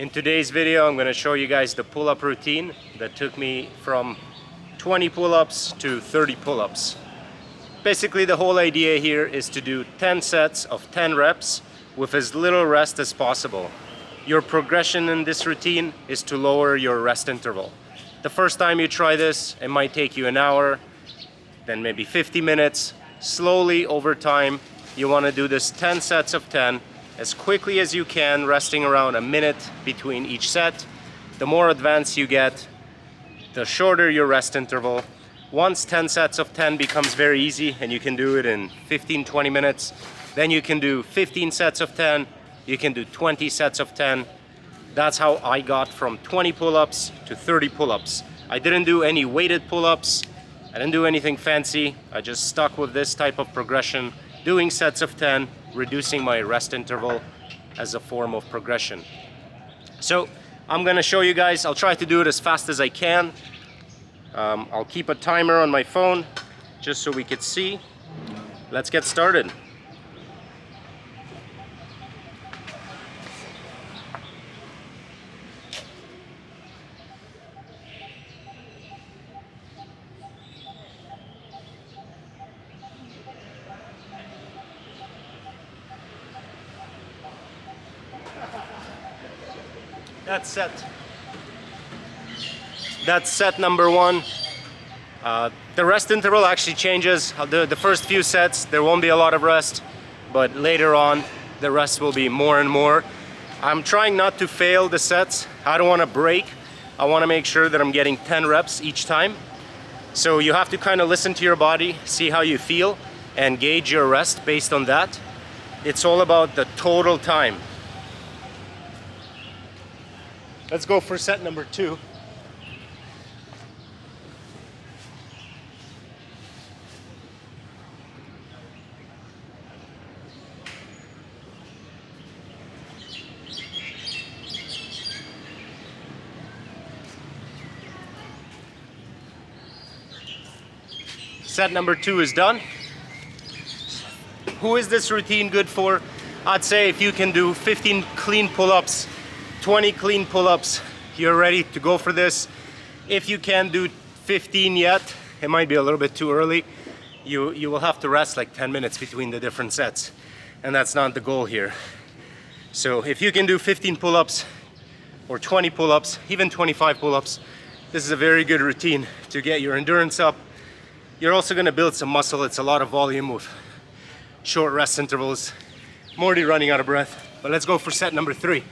In today's video, I'm going to show you guys the pull-up routine that took me from 20 pull-ups to 30 pull-ups. Basically, the whole idea here is to do 10 sets of 10 reps with as little rest as possible. Your progression in this routine is to lower your rest interval. The first time you try this, it might take you an hour, then maybe 50 minutes. Slowly over time, you want to do this 10 sets of 10 as quickly as you can, resting around a minute between each set. The more advanced you get, the shorter your rest interval. Once 10 sets of 10 becomes very easy and you can do it in 15-20 minutes, then you can do 15 sets of 10, you can do 20 sets of 10. That's how I got from 20 pull-ups to 30 pull-ups. I didn't do any weighted pull-ups, I didn't do anything fancy, I just stuck with this type of progression, doing sets of 10, reducing my rest interval as a form of progression. So I'm gonna show you guys, I'll try to do it as fast as I can. I'll keep a timer on my phone just so we could see. Let's get started. That's set number one. The rest interval actually changes. The first few sets, there won't be a lot of rest, but later on, the rest will be more and more. I'm trying not to fail the sets. I don't want to break. I want to make sure that I'm getting 10 reps each time. So you have to kind of listen to your body, see how you feel, and gauge your rest based on that. It's all about the total time. Let's go for set number 2. Set number 2 is done. Who is this routine good for? I'd say if you can do 15 clean pull-ups, 20 clean pull-ups, you're ready to go for this. If you can't do 15 yet, it might be a little bit too early. You will have to rest like 10 minutes between the different sets, and that's not the goal here. So if you can do 15 pull-ups or 20 pull-ups, even 25 pull-ups, this is a very good routine to get your endurance up. You're also gonna build some muscle. It's a lot of volume with short rest intervals. I'm already running out of breath, but let's go for set number 3.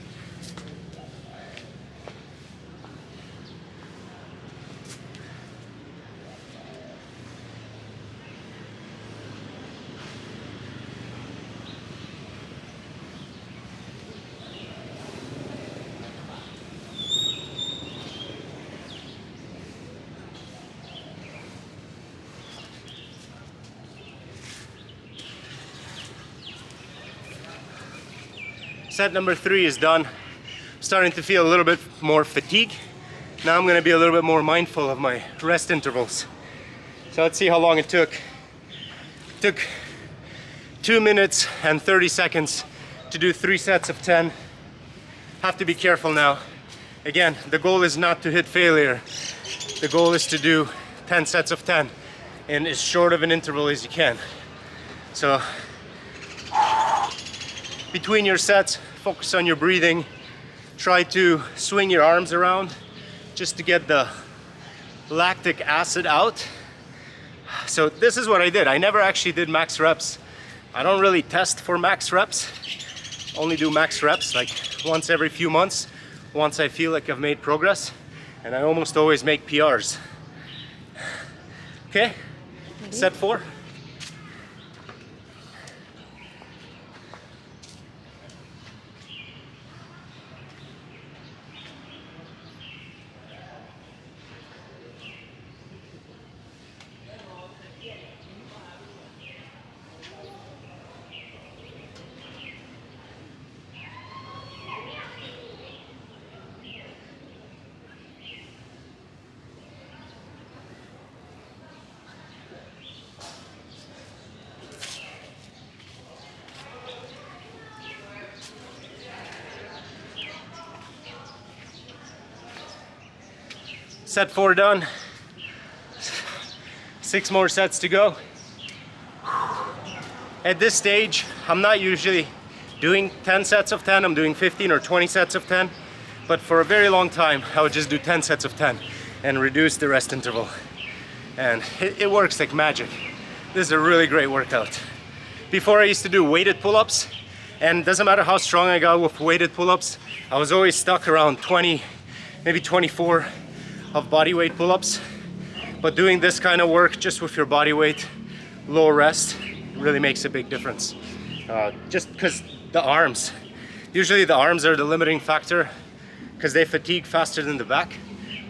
Set number 3 is done. I'm starting to feel a little bit more fatigue. Now I'm gonna be a little bit more mindful of my rest intervals. So let's see how long it took. It took 2 minutes and 30 seconds to do 3 sets of 10. Have to be careful now. Again, the goal is not to hit failure. The goal is to do 10 sets of 10 in as short of an interval as you can. So between your sets, focus on your breathing. Try to swing your arms around just to get the lactic acid out. So this is what I did. I never actually did max reps. I don't really test for max reps. Only do max reps like once every few months, once I feel like I've made progress. And I almost always make PRs. Okay, set 4. Set 4 done. 6 more sets to go. At this stage, I'm not usually doing 10 sets of 10. I'm doing 15 or 20 sets of 10. But for a very long time, I would just do 10 sets of 10 and reduce the rest interval. And it works like magic. This is a really great workout. Before I used to do weighted pull-ups, and it doesn't matter how strong I got with weighted pull-ups, I was always stuck around 20, maybe 24 of body weight pull-ups. But doing this kind of work just with your body weight, low rest, really makes a big difference. Just because the arms, usually the arms are the limiting factor because they fatigue faster than the back.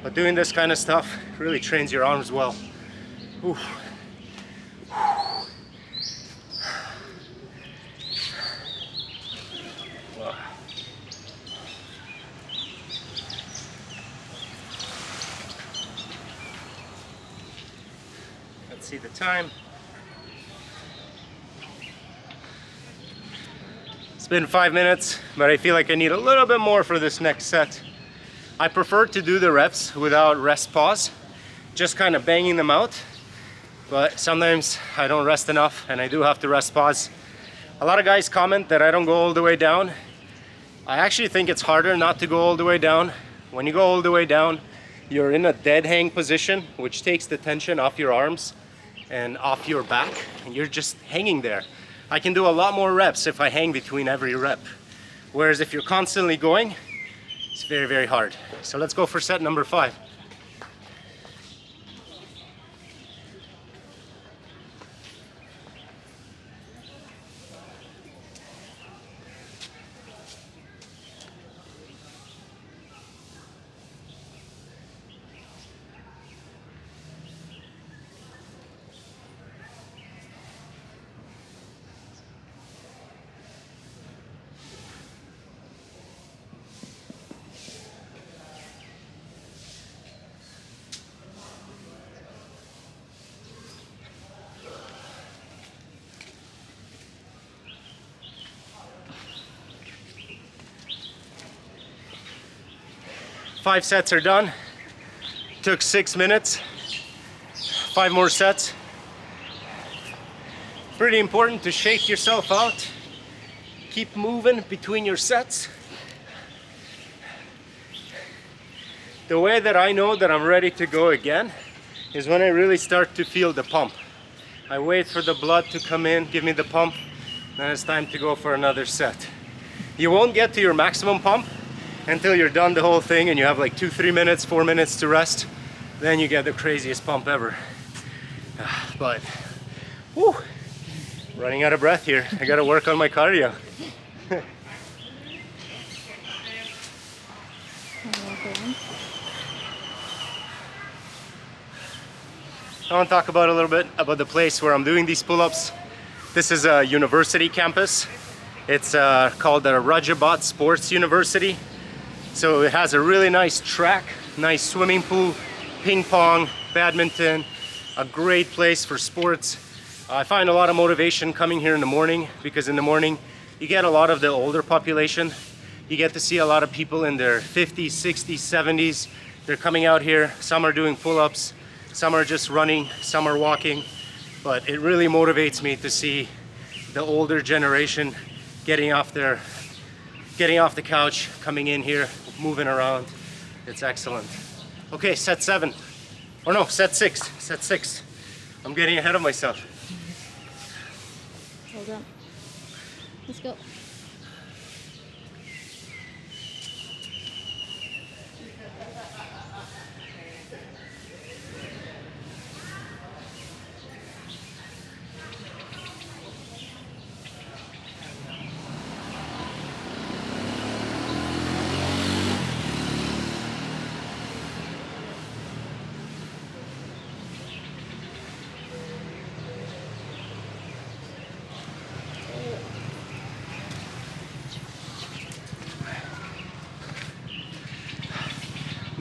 But doing this kind of stuff really trains your arms well. Ooh. Let's see the time. It's been 5 minutes, but I feel like I need a little bit more for this next set. I prefer to do the reps without rest pause, just kind of banging them out. But sometimes I don't rest enough and I do have to rest pause. A lot of guys comment that I don't go all the way down. I actually think it's harder not to go all the way down. When you go all the way down, you're in a dead hang position, which takes the tension off your arms and off your back, and you're just hanging there. I can do a lot more reps if I hang between every rep. Whereas if you're constantly going, it's very, very hard. So let's go for set number 5. Five sets are done. Took 6 minutes. 5 more sets. Pretty important to shake yourself out. Keep moving between your sets. The way that I know that I'm ready to go again is when I really start to feel the pump. I wait for the blood to come in, give me the pump, then it's time to go for another set. You won't get to your maximum pump until you're done the whole thing and you have like 2-3 minutes, 4 minutes to rest. Then you get the craziest pump ever. But whew, running out of breath here. I gotta work on my cardio. I want to talk about a little bit about the place where I'm doing these pull-ups. This is a university campus. It's called the Rajabat Sports University. So it has a really nice track, nice swimming pool, ping pong, badminton, a great place for sports. I find a lot of motivation coming here in the morning because in the morning you get a lot of the older population. You get to see a lot of people in their 50s, 60s, 70s. They're coming out here. Some are doing pull-ups, some are just running, some are walking. But it really motivates me to see the older generation getting off the couch, coming in here, moving around. It's excellent. Okay, set 7. Or no, set 6. Set 6. I'm getting ahead of myself. Hold on. Let's go.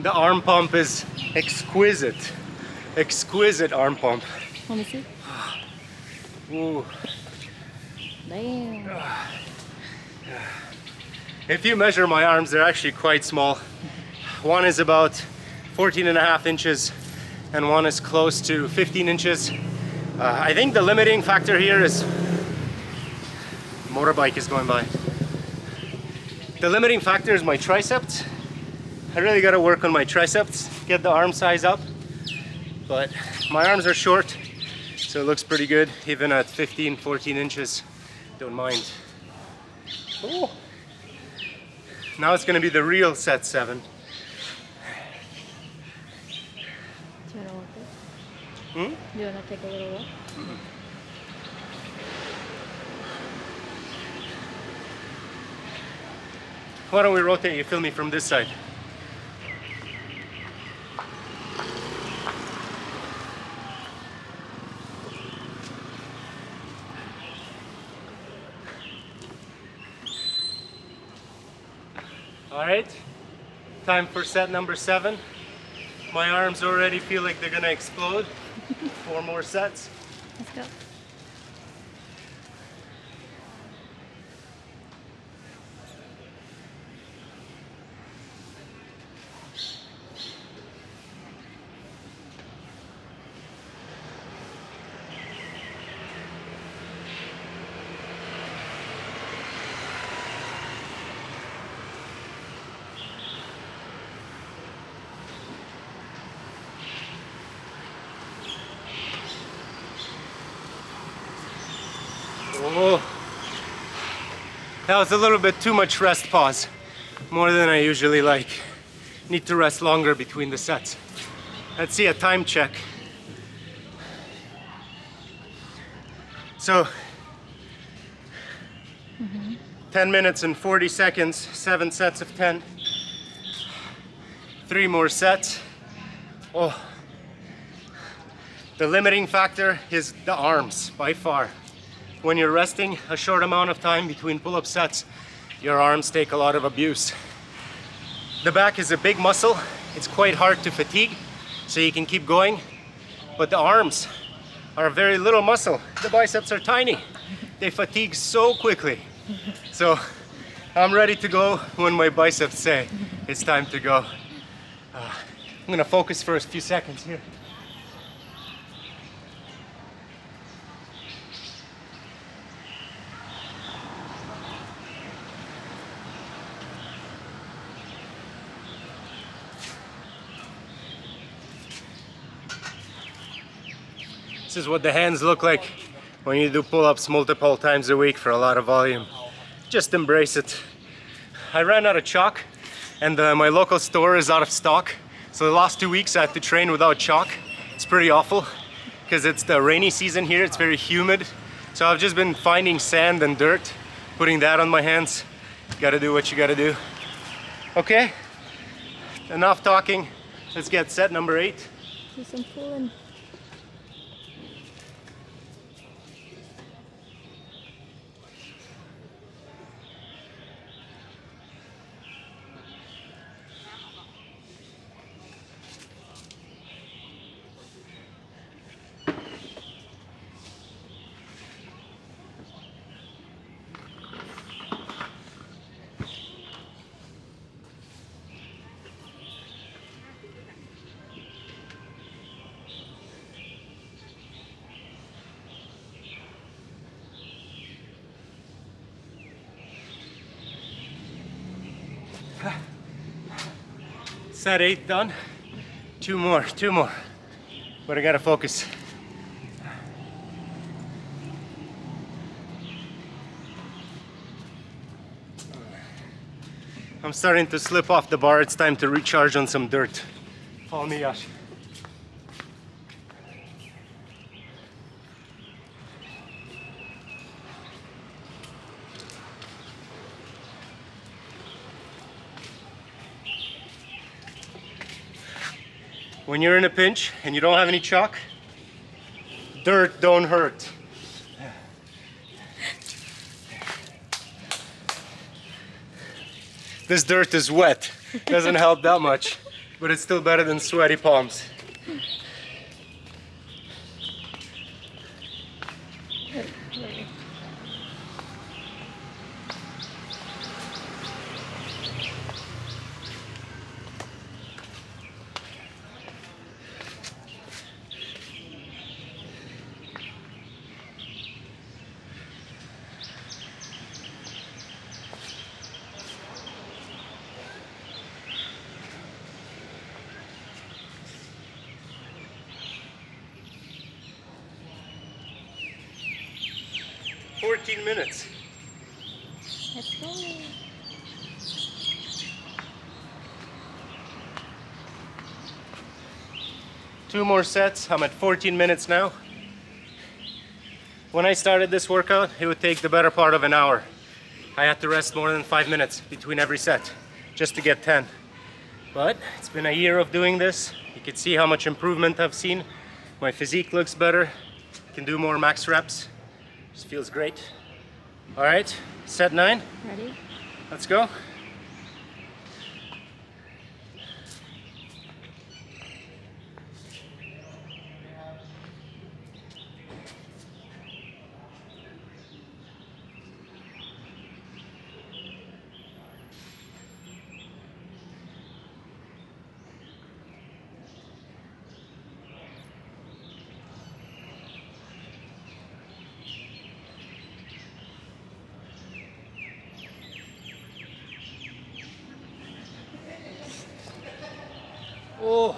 The arm pump is exquisite. Exquisite arm pump. Let me see. Ooh. Damn. If you measure my arms, they're actually quite small. One is about 14.5 inches and one is close to 15 inches. I think the limiting factor here is motorbike is going by. The limiting factor is my triceps. I really got to work on my triceps, get the arm size up, but my arms are short, so it looks pretty good even at 15, 14 inches. Don't mind. Oh. Now it's going to be the real set 7. Do you want to walk this? Hmm? Do you want to take a little walk? Why don't we rotate you, film me from this side. All right, time for set number 7. My arms already feel like they're gonna explode. 4 more sets. Let's go. Oh, that was a little bit too much rest pause. More than I usually like. Need to rest longer between the sets. Let's see a time check. So, 10 minutes and 40 seconds, 7 sets of 10. 3 more sets. Oh, the limiting factor is the arms by far. When you're resting a short amount of time between pull-up sets, your arms take a lot of abuse. The back is a big muscle. It's quite hard to fatigue, so you can keep going. But the arms are a very little muscle. The biceps are tiny. They fatigue so quickly. So I'm ready to go when my biceps say it's time to go. I'm gonna focus for a few seconds here. This is what the hands look like when you do pull-ups multiple times a week for a lot of volume. Just embrace it. I ran out of chalk and my local store is out of stock. So the last 2 weeks I had to train without chalk. It's pretty awful because it's the rainy season here. It's very humid. So I've just been finding sand and dirt, putting that on my hands. Gotta do what you gotta do. Okay, enough talking. Let's get set number 8. Do some pulling. Set 8 done. 2 more. But I gotta focus. I'm starting to slip off the bar. It's time to recharge on some dirt. Follow me, Yash. When you're in a pinch and you don't have any chalk, dirt don't hurt. This dirt is wet. Doesn't help that much, but it's still better than sweaty palms. 14 minutes. Let's go. Two more sets. I'm at 14 minutes now. When I started this workout, it would take the better part of an hour. I had to rest more than 5 minutes between every set just to get 10. But it's been a year of doing this. You can see how much improvement I've seen. My physique looks better. Can do more max reps. Just feels great. All right, set 9. Ready? Let's go. Oh,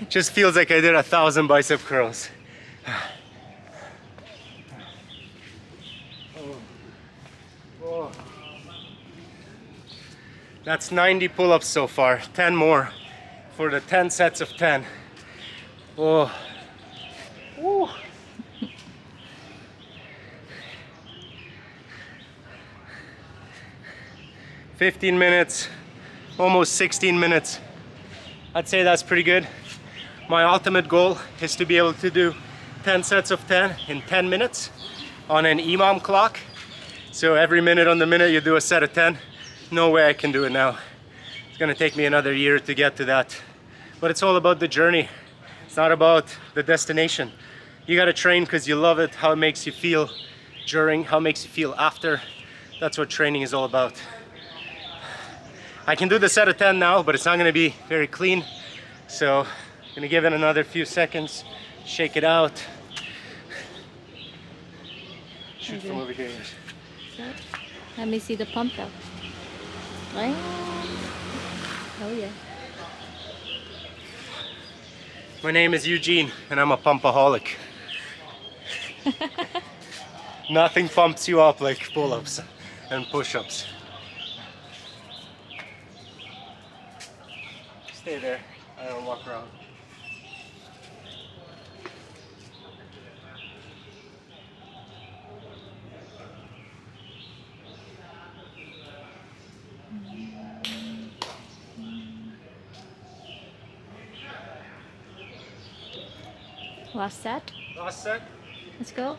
just feels like I did 1,000 bicep curls. Oh. That's 90 pull-ups so far. 10 more for the 10 sets of 10. Oh. Woo. "15 minutes, almost 16 minutes. I'd say that's pretty good. My ultimate goal is to be able to do 10 sets of 10 in 10 minutes on an EMOM clock. So every minute on the minute you do a set of 10. No way I can do it now. It's gonna take me another year to get to that. But it's all about the journey. It's not about the destination. You gotta train because you love it, how it makes you feel during, how it makes you feel after. That's what training is all about. I can do the set of 10 now, but it's not gonna be very clean. So I'm gonna give it another few seconds, shake it out. Shoot Okay. from over here. Set. Let me see the pump though. Right. Oh yeah. My name is Eugene and I'm a pumpaholic. Nothing pumps you up like pull-ups and push-ups. Stay there, I don't walk around. Last set. Last set. Let's go.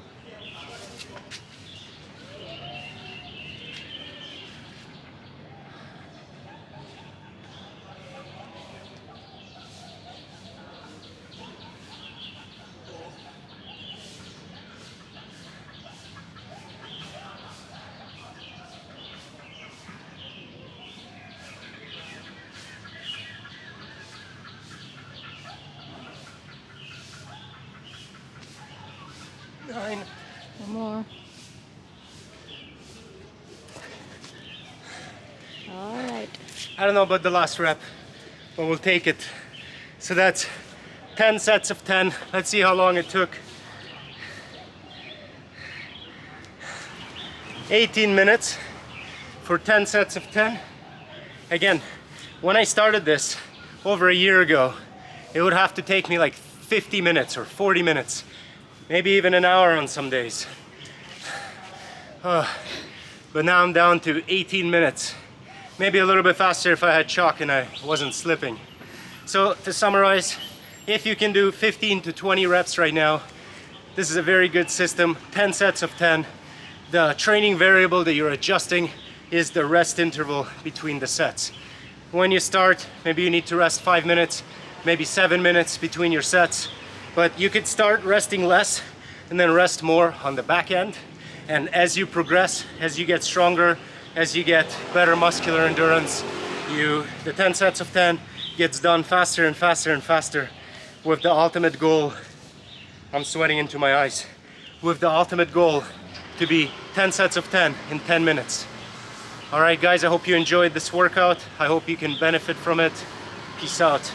Nine. One more. All right. I don't know about the last rep, but we'll take it. So that's 10 sets of 10. Let's see how long it took. 18 minutes for 10 sets of 10. Again, when I started this over a year ago, it would have to take me like 50 minutes or 40 minutes, maybe even an hour on some days. But now I'm down to 18 minutes. Maybe a little bit faster if I had chalk and I wasn't slipping. So to summarize, if you can do 15 to 20 reps right now, this is a very good system. 10 sets of 10. The training variable that you're adjusting is the rest interval between the sets. When you start, maybe you need to rest 5 minutes, maybe 7 minutes between your sets. But you could start resting less and then rest more on the back end. And as you progress, as you get stronger, as you get better muscular endurance, the 10 sets of 10 gets done faster and faster and faster with the ultimate goal, I'm sweating into my eyes, with the ultimate goal to be 10 sets of 10 in 10 minutes. All right, guys, I hope you enjoyed this workout. I hope you can benefit from it. Peace out.